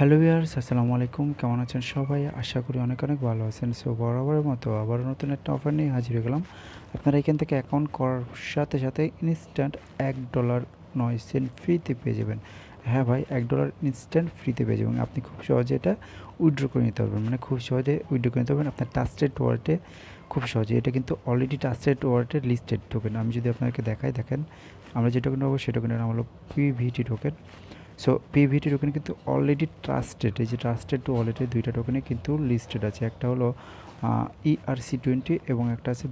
Hello viewers, আসসালামু আলাইকুম। কেমন আছেন সবাই? আশা করি অনেক অনেক ভালো আছেন। সো বরাবরের মতো আবারও নতুন একটা অফার নিয়ে হাজির হয়ে গেলাম। আপনারা এখান থেকে অ্যাকাউন্ট করার সাথে সাথে ইনস্ট্যান্ট $1.09 ফ্রিতে পেয়ে যাবেন। হ্যাঁ ভাই, $1 ইনস্ট্যান্ট ফ্রিতে পেয়ে যাবেন। আপনি খুব সহজে এটা উইথড্র করে নিতে পারবেন, মানে খুব সহজে উইথড্র করে নিতে পারবেন আপনার ট্রাস্টেড ওয়ালেটে খুব সহজে। এটা কিন্তু অলরেডি ট্রাস্টেড ওয়ালেটে লিস্টেড টোকেন। আমি যদি আপনাকে দেখাই, দেখেন আমরা যে টোকেন পাবো সেই টোকেনের নাম হলো PVT token. So PVT token কিন্তু অলরেডি ট্রাস্টেড। এই যে ট্রাস্টেড ওয়ালেটের দুইটা টোকেনে কিন্তু লিস্টেড আছে। একটা হলো ERC20 এবং একটা আছে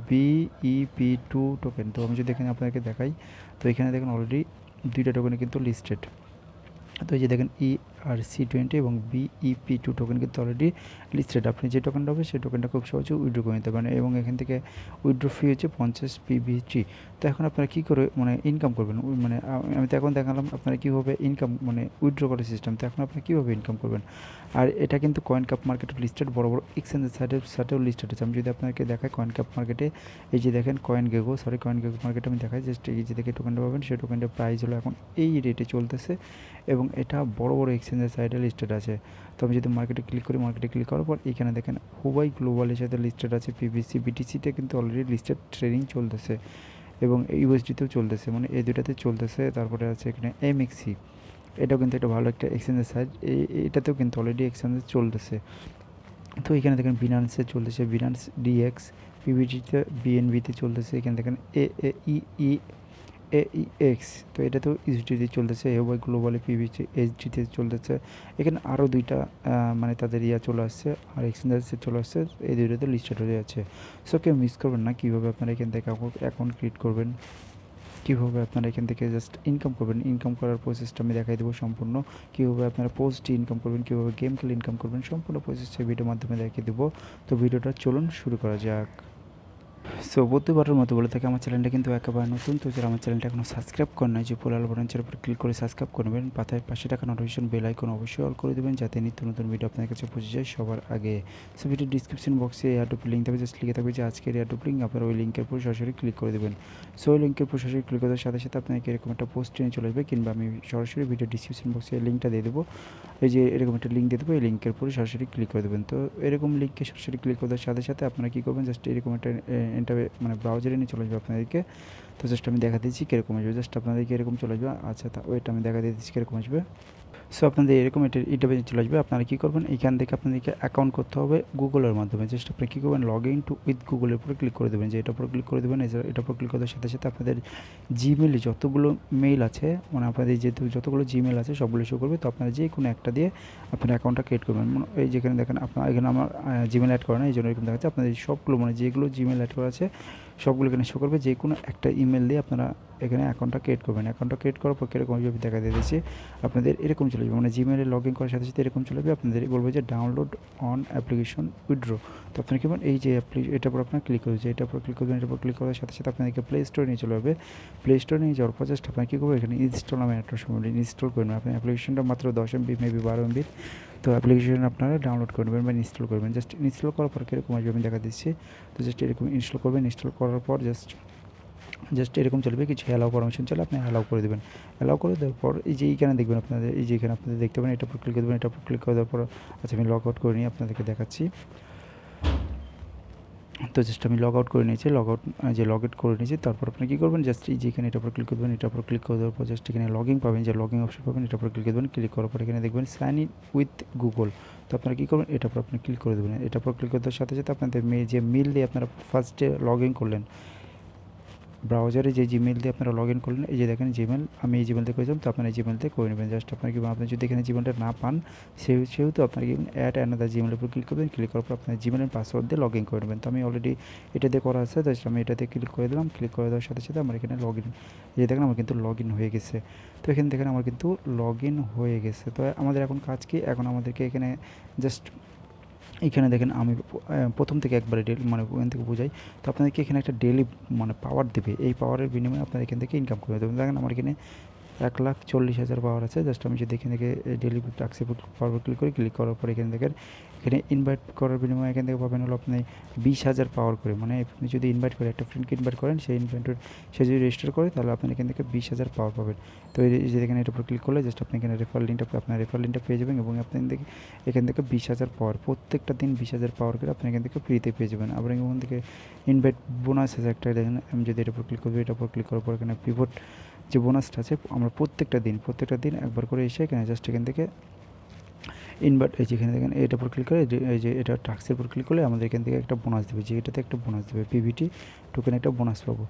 BEP2 টোকেন। তো আমি যদি এখানে আপনাকে দেখাই, তো এখানে দেখেন অলরেডি দুইটা টোকেনে কিন্তু লিস্টেড। তো এই যে দেখেন ERC20 এবং BEP2 টোকেন কিন্তু অলরেডি লিস্টেড। আপনি যে টোকেনটা হবে সেই টোকেনটা খুব সহজে উইথড্র করে নিতে পারেন এবং এখান থেকে উইথড্র ফি হচ্ছে 50 পিভিটি। তো এখন আপনারা কী করে মানে ইনকাম করবেন, মানে আমি তো এখন দেখালাম আপনারা কীভাবে ইনকাম মানে উইথড্র করার সিস্টেম। তো এখন আপনারা কীভাবে ইনকাম করবেন, আর এটা কিন্তু কয়েন কাপ মার্কেটে লিস্টেড, বড় বড় এক্সচেঞ্জের সাথেও লিস্টেড আছে। আমি যদি আপনাকে দেখাই কয়েন কাপ মার্কেটে, এই যে দেখেন কয়েন গেগো মার্কেটে আমি দেখাই জাস্ট এই যে দেখে টোকেনটা পাবেন, সেই টোকেনটার প্রাইস হলো এখন এই রেটে চলতেছে এবং এটা বড় বড় এক্সচেঞ্জের সাইডে লিস্টেড আছে। তো আমি যদি মার্কেটে ক্লিক করি, মার্কেটে ক্লিক করার পর এখানে দেখেন হুবাই গ্লোবালের সাথে লিস্টেড আছে, পিবিসি বিটিসিতে কিন্তু অলরেডি লিস্টেড ট্রেডিং চলতেছে এবং ইউএসডিতেও চলতেছে, মানে এই দুটাতে চলতেছে। তারপরে আছে এখানে এমএক্সি, এটাও কিন্তু একটা ভালো একটা এক্সচেঞ্জের সাইড, এটাতেও কিন্তু অলরেডি এক্সচেঞ্জে চলতেছে। তো এখানে দেখেন বিনান্সে চলতেছে, বিনান্স ডিএক্স, পিবিটিতে বিএনবিতে চলতেছে। এখানে দেখেন AEX, তো এটা তো ইউএসডিতে চলতেছে, এওয়াই গ্লোবালে পিভিসি এইচডিতে চলতেছে। এখানে আরও দুইটা মানে তাদের চলে আসছে আর এক্সচেঞ্জার্সে চলে আসছে, এই দুইটাতে লিস্টেড হয়ে যাচ্ছে। সো কেউ মিস করবেন না কীভাবে আপনারা এখান থেকে অ্যাকাউন্ট ক্রিয়েট করবেন, কীভাবে আপনারা এখান থেকে জাস্ট ইনকাম করবেন। ইনকাম করার প্রসেসটা আমি দেখাই দেবো সম্পূর্ণ, কীভাবে আপনারা পোস্টে ইনকাম করবেন, কীভাবে গেম খেলে ইনকাম করবেন, সম্পূর্ণ প্রসেসটা ভিডিওর মাধ্যমে দেখিয়ে দেবো। তো ভিডিওটা চলুন শুরু করা যাক। সো প্রতিবারের মতো বলে থাকি, আমার চ্যানেলটা কিন্তু একেবারে নতুন। তো যারা আমার চ্যানেলটা এখনও সাবস্ক্রাইব করেন নাই, যে পোলাল বাটনের উপর ক্লিক করে সাবস্ক্রাইব করে নেবেন, পাশে থাকা নোটিফিকেশন বেল আইকন অবশ্যই অল করে দেবেন যাতে নিত্য নতুন ভিডিও আপনার কাছে পৌঁছে যায় সবার আগে। সো ভিডিও ডিসক্রিপশন বক্সে এয়ারটুপ লিঙ্ক থাকবে, জাস্ট লিখে থাকবে যে আজকের এয়ারটুপ লিঙ্ক, আপনারা ওই লিঙ্কের উপর সরাসরি ক্লিক করে দেবেন। সো ওই লিঙ্কের উপর সরাসরি ক্লিক করার সাথে সাথে আপনাকে এরকম একটা পোস্ট নিয়ে চলে আসবে, কিংবা আমি সরাসরি ভিডিও ডিসক্রিপশন বক্সে লিঙ্কটা দিয়ে দেবো। এই যে এরকম একটা লিঙ্ক দিয়ে দেবো, এই লিঙ্কের উপরে সরাসরি ক্লিক করে দেবেন। তো এরকম লিঙ্কে সরাসরি ক্লিক করার সাথে সাথে আপনারা কী করবেন, জাস্ট এরকম একটা মানে ব্রাউজারে নিয়ে চলে আসবে আপনাদেরকে। তো জাস্ট আমি দেখা দিচ্ছি কীরকম আসবে, জাস্ট আপনাদেরকে এরকম চলে আসবে। আচ্ছা, তা ওইটা আমি দেখা দিয়ে দিচ্ছি কীরকম আসবে। সো আপনাদের এরকম এটা চলে আসবে। আপনারা কী করবেন, এইখান থেকে আপনাদেরকে অ্যাকাউন্ট করতে হবে গুগলের মাধ্যমে। জাস্ট আপনি কী করবেন, লগ ইন টু উইথ গুগলের উপরে ক্লিক করে দেবেন, যে এটার উপর ক্লিক করে দেবেন। এটার উপর ক্লিক করার সাথে সাথে আপনাদের জিমেলে যতগুলো মেইল আছে, মানে আপনাদের যেহেতু যতগুলো জিমেল আছে সবগুলো শো করবে। তো আপনারা যে কোনো একটা দিয়ে আপনার অ্যাকাউন্টটা ক্রিয়েট করবেন। এই যেখানে দেখেন আপনার এখানে আমার জিমেল অ্যাড করা না, এই জন্য এরকম দেখাচ্ছে। আপনাদের সবগুলো মানে যেগুলো জিমেল অ্যাড করা আছে সবগুলো এখানে শো করবে। যে কোনো একটা ইমেল দিয়ে আপনারা এখানে অ্যাকাউন্টটা ক্রিয়েট করবেন। অ্যাকাউন্টটা ক্রিয়েট করার পর কীরকম হিসেবে দেখা দিয়েছি, আপনাদের এরকম চলে যাবে, মানে জিমেলে লগ ইন করার সাথে সাথে এরকম চলে যাবে। আপনাদের বলবে যে ডাউনলোড অন অ্যাপ্লিকেশন উইথড্র। তো আপনারা কী বলেন, এই যে এটার উপর আপনার ক্লিক করবে, এটার উপর ক্লিক করবেন। এটার উপর ক্লিক করার সাথে সাথে আপনাদেরকে প্লে স্টোরে নিয়ে চলে যাবে। প্লে স্টোরে নিয়ে যাওয়ার পর জাস্ট আপনার কী করবে, এখানে ইনস্টল নামে একটা সময় ইনস্টল করবেন। আপনি অ্যাপ্লিকেশনটা মাত্র 10 MB মেবি 12 MB, তো অ্যাপ্লিকেশন আপনারা ডাউনলোড করবেন বা ইনস্টল করবেন। জাস্ট ইনস্টল করার পর কীরকম আসবে আমি দেখা দিচ্ছি। তো জাস্ট এরকম ইনস্টল করবেন। ইনস্টল করার পর জাস্ট এরকম চলবে, কিছু অ্যালাউ পারমিশন চলে, আপনি অ্যালাউ করে দেবেন। অ্যালাউ করে দেওয়ার পর এই যে এইখানে দেখবেন আপনাদের, এই যে এখানে আপনাদের দেখতে পাবেন, এটার উপর ক্লিক করে দেবেন। এটার উপর ক্লিক করে দেওয়ার পর আচ্ছা আমি লগ আউট করে নিয়ে আপনাদেরকে দেখাচ্ছি। তো জাস্ট আমি লগ আউট করে নিয়েছি, লগ আউট করে নিয়েছি। তারপর আপনি কী করবেন, জাস্ট এই যে এখানে এটার উপর ক্লিক করবেন। এটার উপর ক্লিক করে দেওয়ার পর জাস্ট এখানে লগইন পাবেন, যে লগইন অপশন পাবেন, এটার উপর ক্লিক করবেন। ক্লিক করার পর এখানে দেখবেন সাইন ইন উইথ গুগল। তো আপনারা কী করবেন, এটার উপর আপনি ক্লিক করে দেবেন। এটার উপর ক্লিক করে দেওয়ার সাথে সাথে আপনাদের যে মেল দিয়ে আপনারা ফার্স্টে লগ ইন করলেন, ব্রাউজারে যে জিমেল দিয়ে আপনারা লগ ইন করলেন, এই যে দেখেন জিমেল, আমি এই জিমেল দিয়ে করেছিলাম। তো আপনারা এই জিমেল দিয়ে করে নেবেন। জাস্ট আপনার কি, আপনি যদি এখানে জিমেলটা না পান সেহেতু আপনার কি অ্যাড অ্যানাদার জিমেলের উপর ক্লিক করবেন। ক্লিক করার পর আপনার জিমেলের পাসওয়ার্ড দিয়ে লগ ইন করে নেবেন। তো আমি অলরেডি এটা দিয়ে করা আছে, জাস্ট আমি এটাতে ক্লিক করে দিলাম। ক্লিক করে দেওয়ার সাথে সাথে আমার এখানে লগ ইন, এই যে দেখেন আমার কিন্তু লগ ইন হয়ে গেছে। তো এখানে দেখেন আমার কিন্তু লগ ইন হয়ে গেছে। তো আমাদের এখন কাজ কি, এখন আমাদেরকে এখানে জাস্ট এখানে দেখেন আমি প্রথম থেকে একবারে মানে ওখান থেকে বোঝাই। তো আপনাদেরকে এখানে একটা ডেলি মানে পাওয়ার দেবে, এই পাওয়ারের বিনিময়ে আপনারা এখান থেকে ইনকাম করে দেবেন। দেখেন আমার এখানে 1,40,000 পাওয়ার আছে। জাস্ট আমি যদি এখান থেকে ডেইলি টাস্কের উপর পাওয়ার ক্লিক করি, ক্লিক করার পর এখানে দেখেন এখানে ইনভাইট করার বিনিময়ে এখান থেকে পাবেন হলো আপনি 20,000 পাওয়ার করে, মানে আপনি যদি ইনভাইট করে একটা ফ্রেন্ডকে ইনভাইট করেন, সেই ইনভাইটের সে যদি রেজিস্টার করে তাহলে আপনি এখান থেকে 20,000 পাওয়ার পাবেন। তো এই যে এখানে এটার উপর ক্লিক করলে জাস্ট আপনি এখানে আপনার রেফার লিঙ্কটা পেয়ে যাবেন এবং আপনি এখান থেকে 20,000 পাওয়ার প্রত্যেকটা দিন 20,000 পাওয়ার করে আপনি এখান থেকে ফ্রিতে পেয়ে যাবেন। আবার এখান থেকে ইনভাইট বোনাস আছে একটা, দেখেন আমি যদি এটার উপর ক্লিক করবো, এটার উপর ক্লিক করার পর এখানে পিভট যে বোনাসটা আছে, আমরা প্রত্যেকটা দিন একবার করে এসে এখানে জাস্ট এখান থেকে ইনভার্ট এই যেখানে দেখেন এটার উপর ক্লিক করে এই যে এটা টাস্কের উপর ক্লিক করলে আমাদের এখান থেকে একটা বোনাস দেবে, যে এটাতে একটা বোনাস দেবে, পিভিটি টোকেন একটা বোনাস পাবো।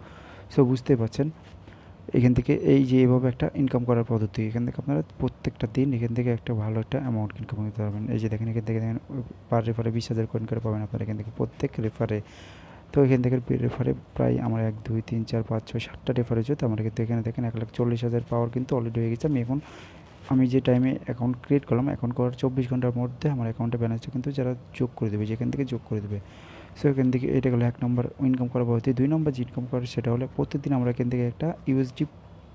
সো বুঝতেই পারছেন এখান থেকে এই যে এভাবে একটা ইনকাম করার পদ্ধতি, এখান থেকে আপনারা প্রত্যেকটা দিন এখান থেকে একটা ভালো একটা অ্যামাউন্ট ইনকাম করতে পারবেন। এই যে দেখেন এখান থেকে দেখেন পার রেফারে 20,000 কয়েন করে পাবেন আপনারা এখান থেকে প্রত্যেক রেফারে। তো এখান থেকে রেফারে প্রায় আমার 1 2 3 4 5 6 7টা রেফার হয়েছে। তো আমার কিন্তু এখানে দেখেন 1,40,000 পাওয়ার কিন্তু অলরেডি হয়ে গেছে। আমি যে টাইমে অ্যাকাউন্ট ক্রিয়েট করলাম, অ্যাকাউন্ট করার 24 ঘন্টার মধ্যে আমার অ্যাকাউন্টে ব্যালেন্সটা কিন্তু যারা যোগ করে দেবে, যেখান থেকে যোগ করে দেবে। সো এখান থেকে এটা গেলো 1 নম্বর ইনকাম করার পদ্ধতি। 2 নম্বর যে ইনকাম করার সেটা হলো প্রত্যেকদিন আমরা এখান থেকে একটা ইউএসডি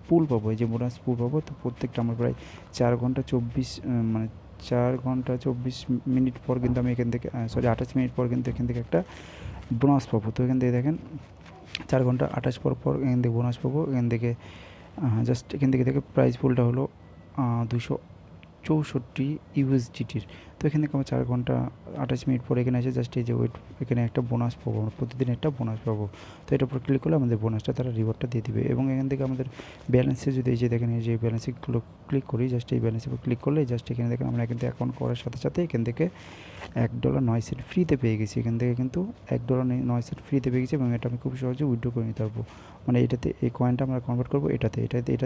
পুল পাবো, এই যে বোনাস পুল পাবো। তো প্রত্যেকটা আমার প্রায় 4 ঘন্টা 24 মানে 4 ঘন্টা 24 মিনিট পর কিন্তু আমি এখান থেকে 28 মিনিট পর কিন্তু এখান থেকে একটা বোনাস পাবো। তো এখান থেকে দেখেন 4 ঘন্টা 28 পর এখান থেকে বোনাস পাবো। এখান থেকে জাস্ট এখান থেকে দেখে প্রাইস পুলটা হলো 264 ইউএসডিটির। তো এখান থেকে আমরা 4 ঘন্টা 28 মিনিট পরে এখানে এসে জাস্ট এই যে ওয়েট, এখানে একটা বোনাস পাবো, আমরা প্রতিদিন একটা বোনাস পাবো। তো এটার উপর ক্লিক করলে আমাদের বোনাসটা তারা রিওয়ার্ডটা দিয়ে দিবে। এবং এখান থেকে আমাদের ব্যালেন্সে যদি এই যে দেখেন এই যে ব্যালেন্সে ক্লিক করি, জাস্ট এই ব্যালেন্সের উপর ক্লিক করলে জাস্ট এখানে দেখেন আমরা এখান থেকে অ্যাকাউন্ট করার সাথে সাথে এখান থেকে $1.09 ফ্রিতে পেয়ে গেছি। এখান থেকে কিন্তু $1.09 ফ্রিতে পেয়ে গেছি এবং এটা আমি খুব সহজে উইথড্র করে নিতে পারবো। মানে এটাতে এই কয়েনটা আমরা কনভার্ট করবো এটা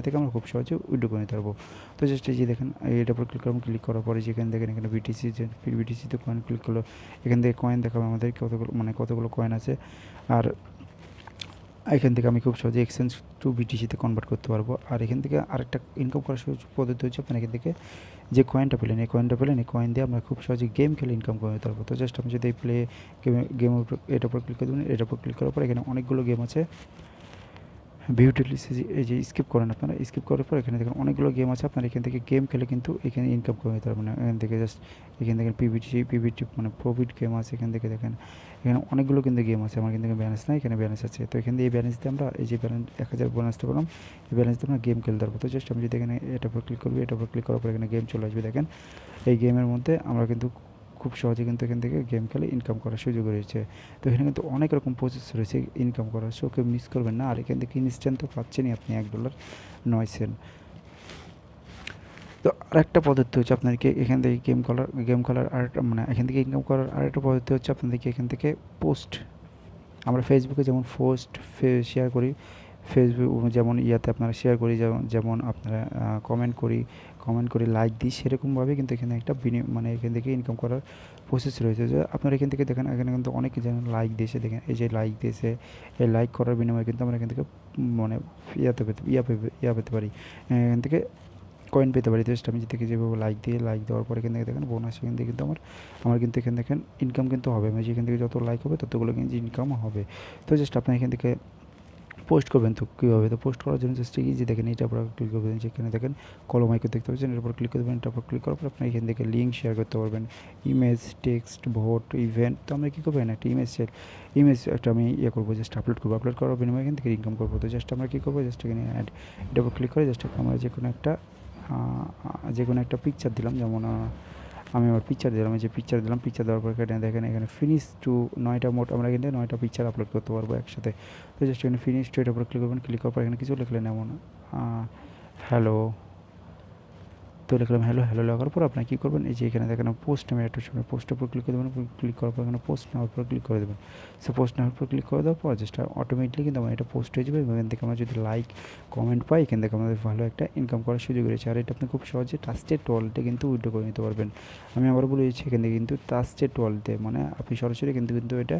থেকে আমরা খুব সহজে উইথড্র করে নিতে পারবো। তো জাস্ট এই যে দেখেন এটার উপর ক্লিক করলাম, ক্লিক করার পরে যেখানে দেখেন এখানে বিটিসিতে কয়েন ক্লিক করলো, এখান থেকে কয়েন দেখাবে আমাদের কতগুলো কয়েন আছে। আর এখান থেকে আমি খুব সহজে এক্সচেঞ্জ টু বিটিসিতে কনভার্ট করতে পারবো। আর এখান থেকে আরেকটা ইনকাম করার পদ্ধতি হচ্ছে আপনার এখান থেকে যে কয়েনটা পেলেন এই কয়েন দিয়ে আমরা খুব সহজে গেম খেলে ইনকাম করে নিতে পারবো। তো জাস্ট আমি যদি প্লে গেমের উপর এটার উপর ক্লিক করে দেবেন, এটার উপর ক্লিক করার পর এখানে অনেকগুলো গেম আছে। বিউটিলিটি এই যে স্কিপ করেন, আপনারা স্কিপ করার পর এখানে দেখেন অনেকগুলো গেম আছে, আপনারা এখান থেকে গেম খেলে কিন্তু এখানে ইনকাম করে নিতে পারবেন। এখান থেকে জাস্ট এখান থেকে পিভিটি মানে প্রফিট গেম আছে। এখান থেকে দেখেন এখানে অনেকগুলো কিন্তু গেম আছে, আমার কিন্তু ব্যালেন্স নাই, এখানে ব্যালেন্স আছে। তো এখান থেকে এই ব্যালেন্স দিয়ে আমরা এই যে 1,000 বোনাসটা পেলাম, এই ব্যালেন্স দিয়ে আমরা গেম খেলতে পারবো। তো জাস্ট আমি যদি এখানে এটার উপর ক্লিক করবো, এটার উপর ক্লিক করার পর এখানে গেম চলে আসবে। দেখেন এই গেমের মধ্যে আমরা কিন্তু খুব সহজে কিন্তু এখান থেকে গেম খেলে ইনকাম করার সুযোগ রয়েছে। তো এখানে কিন্তু অনেক রকম প্রসেস রয়েছে ইনকাম করার, সো কেউ মিস করবেন না। আর এখান থেকে ইনস্ট্যান্ট তো পাচ্ছেনই আপনি $1.09। তো আরেকটা পদ্ধতি হচ্ছে আপনাদেরকে এখান থেকে গেম খেলার আরেকটা মানে এখান থেকে ইনকাম করার আরেকটা পদ্ধতি হচ্ছে আপনাদেরকে এখান থেকে পোস্ট, আমরা ফেসবুকে যেমন শেয়ার করি, ফেসবুক যেমন ইয়াতে আপনারা শেয়ার করি, যেমন আপনারা কমেন্ট করি লাইক দিই, সেরকমভাবে কিন্তু এখানে একটা মানে এখান থেকে ইনকাম করার প্রসেস রয়েছে। যে আপনারা এখান থেকে দেখেন এখানে কিন্তু অনেকে যেন লাইক দিয়েছে, দেখেন এই যে লাইক দিয়েছে, এই লাইক করার বিনিময়ে কিন্তু আমরা এখান থেকে মানে ইয়া পেতে পারি, এখান থেকে কয়েন পেতে পারি। জাস্ট আমি যদি যেভাবে লাইক দেওয়ার পরে এখান থেকে দেখেন বোনাস, এখান থেকে কিন্তু আমার কিন্তু এখানে দেখেন ইনকাম কিন্তু হবে, আমি যেখান থেকে যত লাইক হবে ততগুলো কিন্তু ইনকাম হবে। তো জাস্ট আপনার এখান থেকে পোস্ট করবেন তো কীভাবে, তো পোস্ট করার জন্য জাস্ট এই যে দেখেন এটার উপর ক্লিক করবেন, যেখানে দেখেন কলম আইকন দেখতে পাচ্ছেন, এর উপর ক্লিক করবেন। এটার উপর ক্লিক করার পর আপনি এখান থেকে লিঙ্ক শেয়ার করতে পারবেন, ইমেজ, টেক্সট, ভোট, ইভেন্ট। তো আমরা কী করবেন একটা ইমেজ একটা আমি করবো, জাস্ট আপলোড করার বিনিময়ে এখান থেকে ইনকাম করবো। তো জাস্ট আমরা কী করবো, জাস্ট এখানে অ্যাড এটার উপর ক্লিক করে জাস্ট আমরা যে কোনো একটা পিকচার দিলাম, যেমন আমি আমার পিকচার দিলাম, এই যে পিকচার দিলাম, পিকচার দেওয়ার পর এখানে দেখেন এখানে ফিনিশ টু 9টা মোট আমরা এখানে 9টা পিকচার আপলোড করতে পারবো একসাথে। তো জাস্ট এখানে ফিনিশ টু এটার উপর ক্লিক করবেন, ক্লিক করার পর এখানে কিছু লিখলেন এমন হ্যালো, তো লিখলাম হ্যালো লেখার পর আপনার কী করবেন, এই যে এখানে দেখেন পোস্ট নামে একটা সময় পোস্টের উপর ক্লিক করে দেবেন, ক্লিক করার পর এখানে পোস্ট নেওয়ার পর ক্লিক করে দেবেন। সো পোস্ট নেওয়ার পর ক্লিক করে দেওয়ার পর জাস্ট অটোমেটিকলি কিন্তু আমার এটা পোস্ট হয়ে যাবে এবং এখান থেকে আমরা যদি লাইক কমেন্ট পাই এখান থেকে আমাদের ভালো একটা ইনকাম করার সুযোগ রয়েছে। আর এটা আপনি খুব সহজে ট্রাস্টেড ওয়ালেটে কিন্তু উইথড্র করে নিতে পারবেন। আমি আবার বলেছি এখান থেকে কিন্তু ট্রাস্টেড ওয়ালেটে মানে আপনি সরাসরি কিন্তু এটা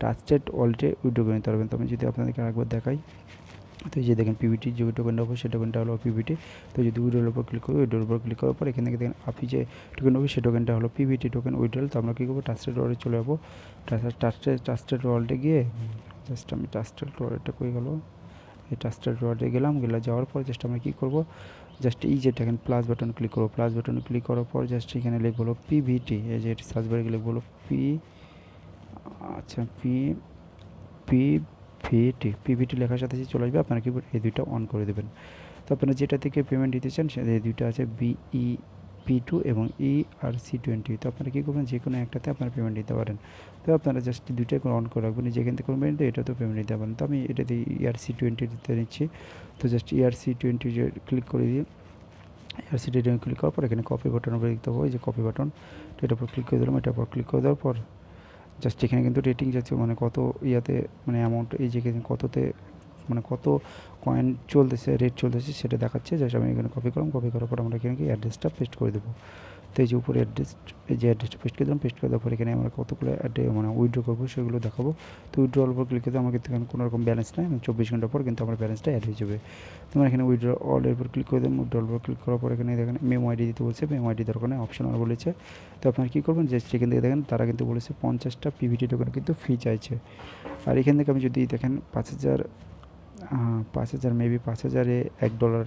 ট্রাস্টেড ওয়ালেটে উইথড্র করে নিতে পারবেন। তো আমি যদি আপনাদেরকে আরেকবার দেখাই, তো এই যে দেখেন পিভিটি যে টোকেনটা হবে সেই টোকেনটা হলো পিভিটি। তো যদি উইড্রোর উপর ক্লিক করি, উইড্রোর উপর ক্লিক করার পর এখান থেকে দেখেন আপনি যে টোকেন হবে সেই টোকেনটা হলো পিভিটি টোকেন উইড্রোল। তো আমরা কী করবো, ট্রাস্টেড ওয়ালেটে চলে যাবো। ট্রাস্টেড ওয়ালেটে গিয়ে জাস্ট আমি ট্রাস্টেড ওয়ালেটটা কই গেলো, এই ট্রাস্টেড ওয়ালেটে গেলে যাওয়ার পর জাস্ট আমরা কী করবো, জাস্ট এই যে দেখেন প্লাস বাটন ক্লিক করবো, প্লাস বাটনে ক্লিক করার পর জাস্ট এখানে লিখবো হলো পিভিটি, এই যে সার্চ বারে লিখবো হলো আচ্ছা পিভিটি লেখার সাথে চলে আসবে। আপনারা কি এই দুইটা অন করে দেবেন। তো আপনারা যেটা থেকে পেমেন্ট দিতে চান সেটা এই দুইটা আছে P2 এবং ERC20। তো আপনারা কী করবেন, যে কোনো একটাতে আপনারা পেমেন্ট দিতে পারেন। তো আপনারা জাস্ট দুইটাই অন করে রাখবেন, যেখান থেকে পেমেন্ট দিতে এটাতেও পেমেন্ট দিতে পারেন। তো আমি এটাতে ERC20 দিতে নিচ্ছি। তো জাস্ট ERC20 ক্লিক করে দিয়ে ERC20 ক্লিক করার পর এখানে কপি বাটন উপরে দেখতে পাবো, এই যে কপি বাটন, তো এটার উপর ক্লিক করে দিলাম। এটার উপর ক্লিক করে দেওয়ার পর জাস্ট এখানে কিন্তু রেটিং যাচ্ছে, মানে কত ইয়াতে মানে অ্যামাউন্ট, এই যে কততে মানে কত কয়েন চলতেছে, রেট চলতেছে সেটা দেখাচ্ছে। জাস্ট আমি এখানে কপি করলাম, কপি করার পর আমরা এখানে অ্যাড্রেসটা পেস্ট করে দেবো। তো এই যে উপরে অ্যাড্রেস, এই যে অ্যাড্রেসটা পেস্ট করে দিলাম, পেস্ট করে দেওয়ার পর এখানে আমরা কতগুলো মানে উইথড্র করবো সেগুলো দেখাবো। তো উইথড্রর উপর ক্লিক করে আমার কিন্তু এখানে কোনো রকম ব্যালেন্স নেই, 24 ঘন্টা পর কিন্তু আমার ব্যালেন্সটা অ্যাড হয়ে যাবে। তোমরা এখানে উইথড্র অলের উপর ক্লিক করে দেবেন। উইথড্রর উপর ক্লিক করার পর এখানে দেখেন মেমো আইডি দিতে বলছে, মেমো আইডি দরকার নেই, অপশনাল বলেছে। তো আপনারা কী করবেন, যে সেখান থেকে দেখেন তারা কিন্তু বলেছে 50টা পিভিটি টোকেন কিন্তু ফি চাইছে। আর এখান থেকে আমি যদি দেখেন 5000 মেবি 5000-এ $1।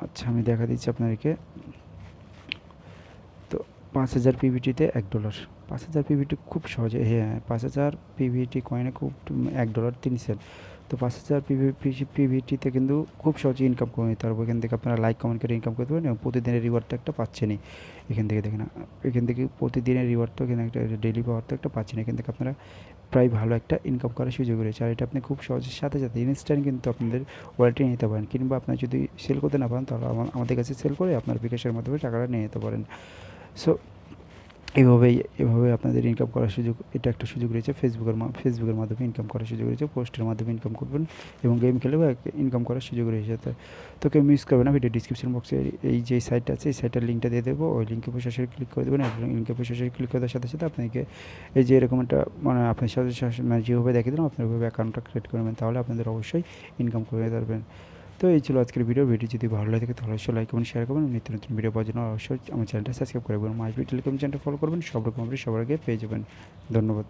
আচ্ছা আমি দেখা দিচ্ছি আপনাদেরকে। তো 5000 পিভিটিতে $1, 5000 পিভিটি খুব সহজে, হ্যাঁ 5000 পিভিটি কয়েনে খুব $1.03। তো 5000 পিভিটিতে কিন্তু খুব সহজে ইনকাম করে নিতে পারবো। এখান থেকে আপনারা লাইক কমেন্ট করে ইনকাম করতে পারেন এবং প্রতিদিনের রিওয়ার্ড তো একটা পাচ্ছেনই। এখান থেকে দেখেন, এখান থেকে প্রতিদিনের রিওয়ার্ড তো এখানে একটা ডেইলি পাওয়ার তো একটা পাচ্ছেন। এখান থেকে আপনারা প্রায় ভালো একটা ইনকাম করার সুযোগ রয়েছে। আর এটা আপনি খুব সহজের সাথে সাথে ইনস্ট্যান্ট কিন্তু আপনাদের ওয়ালেটে নিতে পারেন, কিংবা আপনার যদি সেল করতে না পারেন তাহলে আমাদের কাছে সেল করে আপনার বিকাশের মাধ্যমে টাকাটা নিয়ে নিতে পারেন। সো এভাবে আপনাদের ইনকাম করার সুযোগ, এটা একটা সুযোগ রয়েছে। ফেসবুকের মাধ্যমে ইনকাম করার সুযোগ রয়েছে, পোস্টের মাধ্যমে ইনকাম করবেন এবং গেম খেলেও ইনকাম করার সুযোগ রয়েছে। তো কেউ মিস করবে না, ভিডিও ডিসক্রিপশন বক্সে এই যে সাইটটা আছে এই সাইটের লিঙ্কটা দিয়ে দেবো, ওই লিঙ্কে সরাসরি ক্লিক করে দেবেন। এবং লিঙ্কে সরাসরি ক্লিক করার সাথে সাথে আপনাকে এই যে এরকম একটা মানে আপনার সাথে মানে যেভাবে দেখিয়ে দিলাম আপনি ওইভাবে অ্যাকাউন্টটা ক্রিয়েট করবেন, তাহলে আপনাদের অবশ্যই ইনকাম করে পারবেন। তো এই ছিল আজকের ভিডিও যদি ভালো লাগে তাহলে অবশ্যই লাইক করবেন, শেয়ার করবেন। নিত্য নতুন ভিডিও পাওয়ার জন্য অবশ্যই আমার চ্যানেলটা সাবস্ক্রাইব করে রাখবেন। মাইজবি টেলিকম চ্যানেলটা ফলো করবেন, সব রকম আপনি সবার আগে পেয়ে যাবেন। ধন্যবাদ।